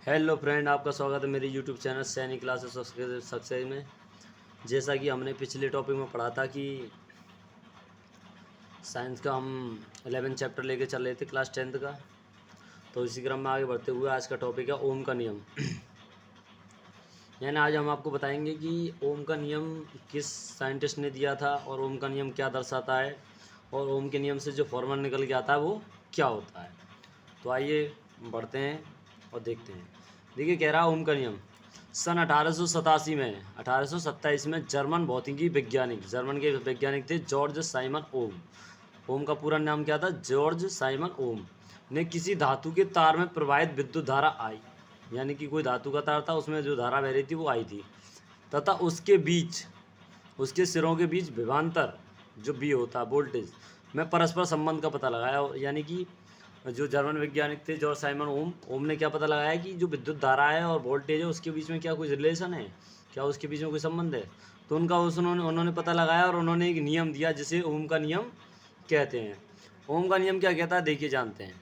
Hello friend, आपका स्वागत है मेरे यूट्यूब चैनल सैनिक क्लासेस सक्सेस में। जैसा कि हमने पिछले टॉपिक में पढ़ा था कि साइंस का हम 11 चैप्टर लेके चल रहे थे क्लास 10th का। तो इसी क्रम में आगे बढ़ते हुए आज का टॉपिक है ओम का नियम। यानी आज हम आपको बताएंगे कि ओम का नियम किस साइंटिस्ट ने दिया था और ओम का नियम क्या दर्शाता है और ओम के नियम से जो फॉर्मूला निकल के आता है वो क्या होता है। तो आइए बढ़ते हैं और देखते हैं। देखिए, कह रहा है ओम का नियम सन 1887 में 1827 में जर्मन भौतिकी वैज्ञानिक, जर्मन के वैज्ञानिक थे जॉर्ज साइमन ओम। ओम का पूरा नाम क्या था? जॉर्ज साइमन ओम ने किसी धातु के तार में प्रवाहित विद्युत धारा आई, यानी कि कोई धातु का तार था, उसमें जो धारा बह रही थी वो आई थी, तथा उसके बीच, उसके सिरों के बीच विभवांतर जो बी होता है वोल्टेज में परस्पर संबंध का पता लगाया। यानी कि जो जर्मन वैज्ञानिक थे जॉर्ज साइमन ओम ने क्या पता लगाया कि जो विद्युत धारा है और वोल्टेज है उसके बीच में क्या कोई रिलेशन है, क्या उसके बीच में कोई संबंध है। तो उन्होंने पता लगाया और उन्होंने एक नियम दिया जिसे ओम का नियम कहते हैं। ओम का नियम क्या कहता है, देखिए जानते हैं।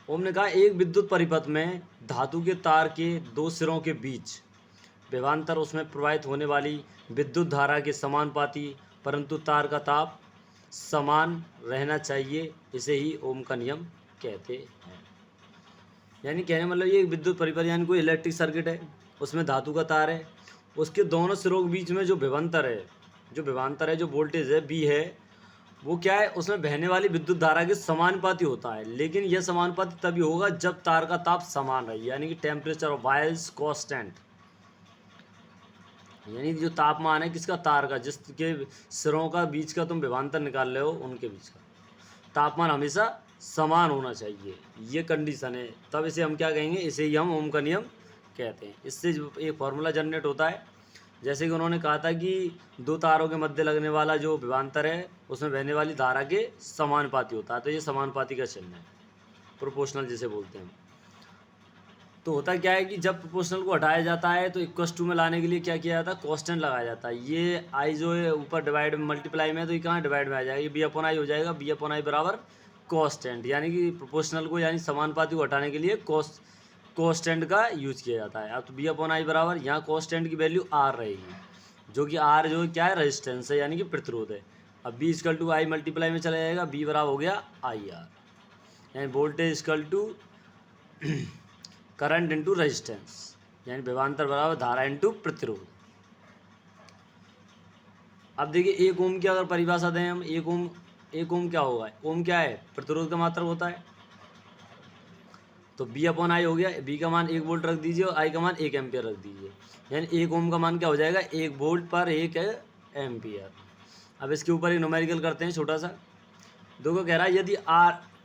ओम ने कहा एक विद्युत परिपथ में धातु के तार के दो सिरों के बीच विभवांतर, उसमें प्रवाहित होने वाली विद्युत धारा के समानुपाती परंतु तार का ताप समान रहना चाहिए, इसे ही ओम का नियम कहते हैं। यानी कहने मतलब ये एक विद्युत परिपथ यानी कोई इलेक्ट्रिक सर्किट है, उसमें धातु का तार है, उसके दोनों सिरों के बीच में जो विभवांतर है, जो वोल्टेज है बी है, वो क्या है, उसमें बहने वाली विद्युत धारा के समानुपाती होता है। लेकिन यह समानुपाती तभी होगा जब तार का ताप समान रहे, यानी कि टेम्परेचर ऑफ वायर्स कांस्टेंट, यानी जो तापमान है किसका, तार का, जिसके सिरों का बीच का तुम विभवांतर निकाल रहे हो उनके बीच का तापमान हमेशा समान होना चाहिए। ये कंडीशन है, तब इसे हम क्या कहेंगे, इसे ही हम ओम का नियम कहते हैं। इससे जो एक फार्मूला जनरेट होता है, जैसे कि उन्होंने कहा था कि दो तारों के मध्य लगने वाला जो विभवांतर है उसमें बहने वाली धारा के समानुपाती होता है। तो ये समानुपाती का चिन्ह है, प्रोपोर्शनल जिसे बोलते हैं। तो होता क्या है कि जब प्रोपोर्शनल को हटाया जाता है तो इक्वस टू में लाने के लिए क्या किया जाता है, कांस्टेंट लगाया जाता है। ये आई जो है ऊपर डिवाइड में मल्टीप्लाई में है, तो ये कहाँ डिवाइड में आ जाएगा, ये बी अपॉन आई हो जाएगा। बी अपॉन आई बराबर कांस्टेंट, यानी कि प्रोपोर्शनल को यानी समानुपाती को हटाने के लिए कांस्टेंट का यूज किया जाता है। अब तो बी अपॉन आई बराबर, यहाँ कांस्टेंट की वैल्यू आर रहेगी, जो कि आर जो क्या है, रेजिस्टेंस है, यानी कि प्रतिरोध है। अब B equal to I multiply में चला जाएगा, बी बराबर हो गया आई आर, यानी voltage equal to current into resistance, यानी विभवांतर बराबर धारा इंटू प्रतिरोध। अब देखिए एक ओम की अगर परिभाषा दें हम, एक ओम क्या होगा, ओम क्या है, प्रतिरोध का मात्रक होता है। तो बी अपॉन आई हो गया, बी का मान 1 वोल्ट रख दीजिए और आई का मान 1 एम्पियर रख दीजिए, यानी एक ओम का मान क्या हो जाएगा, 1 वोल्ट पर 1 एम्पियर। अब इसके ऊपर एक न्यूमेरिकल करते हैं छोटा सा। देखो कह रहा है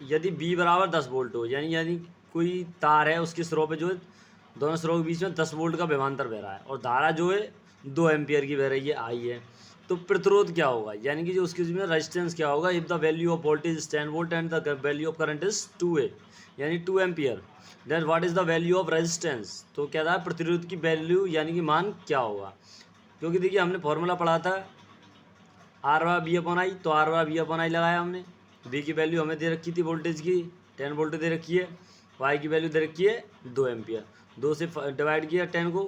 यदि बी बराबर 10 वोल्ट हो, यानी कोई तार है उसके सिरों पे जो है, दोनों सिरों के बीच में 10 वोल्ट का विभवांतर बह रहा है और धारा जो है 2 एम्पियर की बह रही है, आई है। तो प्रतिरोध क्या होगा, यानी कि जो उसके में रेजिस्टेंस क्या होगा, if the value of voltage is 10 volt and the value of current is 2A, यानी 2 ampere, then what is the value of resistance. तो क्या था, प्रतिरोध की वैल्यू यानी कि मान क्या होगा। क्योंकि देखिए हमने फॉर्मूला पढ़ा था R bar B upon I, तो R bar B upon I लगाया हमने। बी की वैल्यू हमें दे रखी थी वोल्टेज की 10 वोल्ट दे रखी है, वाई की वैल्यू दे रखी है 2 एम्पियर। 2 से डिवाइड किया 10 को,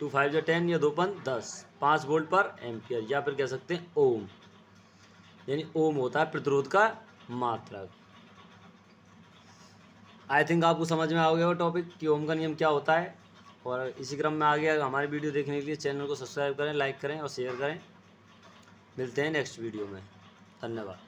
2 5 या 10 या 2 5 10, 5 वोल्ट पर एम्पियर, या फिर कह सकते हैं ओम, यानी ओम होता है प्रतिरोध का मात्रक। आई थिंक आपको समझ में आ गया वो टॉपिक कि ओम का नियम क्या होता है। और इसी क्रम में आगे हमारी वीडियो देखने के लिए चैनल को सब्सक्राइब करें, लाइक करें और शेयर करें। मिलते हैं नेक्स्ट वीडियो में, धन्यवाद।